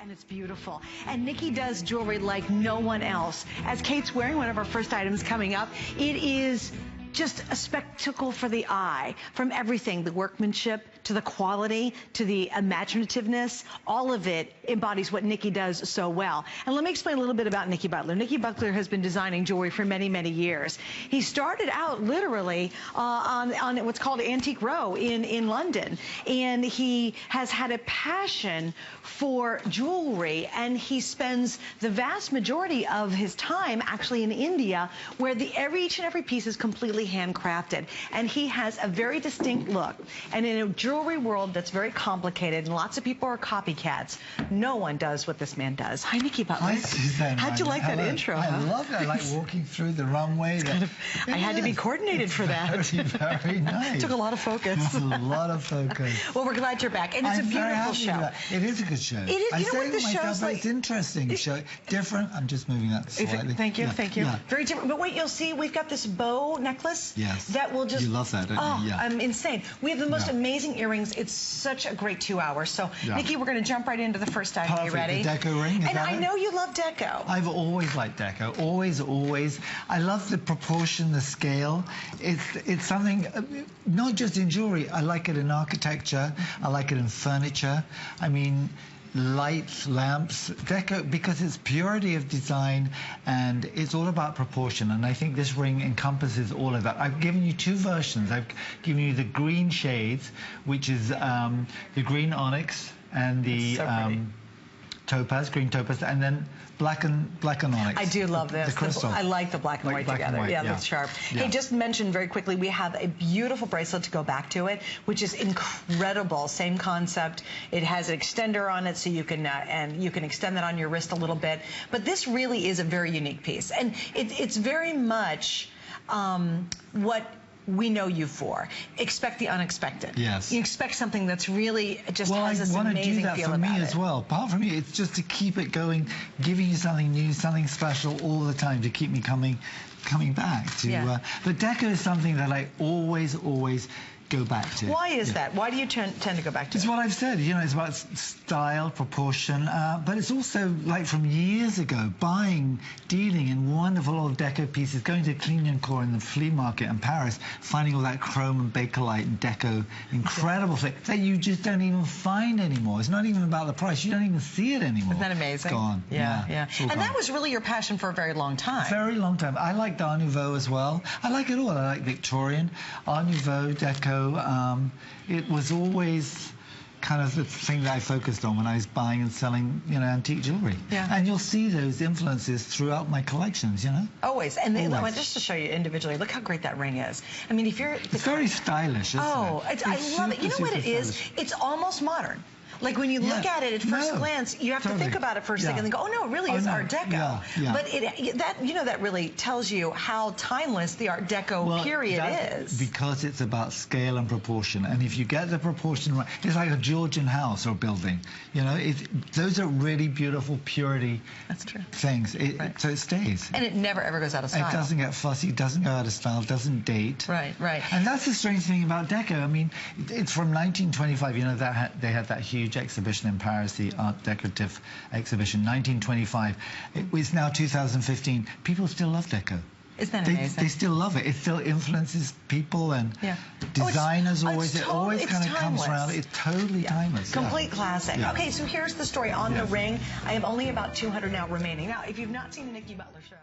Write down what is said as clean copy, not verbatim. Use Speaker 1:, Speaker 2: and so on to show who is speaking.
Speaker 1: And it's beautiful. And Nicky does jewelry like no one else. As Kate's wearing one of our first items coming up, it is just a spectacle for the eye. From everything, the workmanship, to the quality, to the imaginativeness, all of it embodies what Nicky does so well. And let me explain a little bit about Nicky Butler. Nicky Butler has been designing jewelry for many, many years. He started out literally on what's called Antique Row in London. And he has had a passion for jewelry, and he spends the vast majority of his time actually in India, where each and every piece is completely handcrafted. And he has a very distinct look. And in a jewelry world that's very complicated and lots of people are copycats, no one does what this man does. Hi, Nicky Butler.
Speaker 2: Hi, Suzanne.
Speaker 1: How'd you like that intro?
Speaker 2: I love it. I like walking through the runway.
Speaker 1: I had to be coordinated for that.
Speaker 2: Very nice.
Speaker 1: Took a lot of focus.
Speaker 2: A lot of focus.
Speaker 1: Well, we're glad you're back. And it's a beautiful show.
Speaker 2: It is a good show.
Speaker 1: It is.
Speaker 2: I
Speaker 1: You know what the show's like?
Speaker 2: It's interesting. Show different. I'm just moving that slightly.
Speaker 1: Thank you. Thank you.
Speaker 2: Yeah.
Speaker 1: Very different. But wait, you'll see we've got this bow necklace.
Speaker 2: Yes.
Speaker 1: That will just.
Speaker 2: You love that, don't you? Yeah.
Speaker 1: I'm insane. We have the most amazing earrings. It's such a great 2 hours. So, Nicky, we're going to jump right into the first item.
Speaker 2: Perfect.
Speaker 1: You ready?
Speaker 2: The Deco ring.
Speaker 1: And I know you love Deco.
Speaker 2: I've always liked Deco. Always, always. I love the proportion, the scale. It's something, not just in jewelry. I like it in architecture. I like it in furniture. I mean, lights, lamps, Deco, because it's purity of design and it's all about proportion, and I think this ring encompasses all of that. I've given you two versions. I've given you the green shades, which is the green onyx and the topaz, green topaz, and then black and onyx.
Speaker 1: I do love this.
Speaker 2: The crystal.
Speaker 1: I like the black and white together. Yeah, that's sharp.
Speaker 2: Yeah.
Speaker 1: Hey, just mention very quickly, we have a beautiful bracelet to go back to it, which is incredible. Same concept. It has an extender on it, so you can extend that on your wrist a little bit. But this really is a very unique piece, and it's very much what we know you for. Expect the unexpected.
Speaker 2: Yes.
Speaker 1: You expect something that's really just has this amazing feel about it. Well, I want to do that for me as well. Apart from me, it's just to keep it going, giving you something new, something special all the time to keep me coming back to. But Deco is something that I always go back to. Why is that? Why do you tend to go back to it? It's what I've said. You know, it's about style, proportion, but it's also like from years ago, buying, dealing in wonderful old Deco pieces, going to Clignancourt in the flea market in Paris, finding all that chrome and bakelite and Deco, incredible thing that you just don't even find anymore. It's not even about the price. You don't even see it anymore. Isn't that amazing? It's gone. Yeah. And that was really your passion for a very long time. Very long time. I liked Art Nouveau as well. I like it all. I like Victorian, Art Nouveau, Deco. It was always kind of the thing that I focused on when I was buying and selling, you know, antique jewelry. Yeah. And you'll see those influences throughout my collections, you know? Always. And just to show you individually, look how great that ring is. I mean, if you're... It's very stylish, isn't it? I love it. You know what it is? It's almost modern. Like when you look at it at first glance, you have to think about it for a second and go, oh no, it really is Art Deco. But that really tells you how timeless the Art Deco period is. Because it's about scale and proportion, and if you get the proportion right, it's like a Georgian house or building. You know, those are really beautiful purity. That's true. Things. So it stays. And it never ever goes out of style. It doesn't get fussy. It doesn't go out of style. It doesn't date. Right. And that's the strange thing about Deco. I mean, it's from 1925. You know, they had that huge exhibition in Paris, the Art Decorative exhibition, 1925. It's now 2015. People still love Deco. Isn't that amazing? They still love it. It still influences people and designers always. It always kind of comes around. It's totally timeless. Complete classic. Okay, so here's the story on the ring. I have only about 200 now remaining. Now, if you've not seen the Nicky Butler show.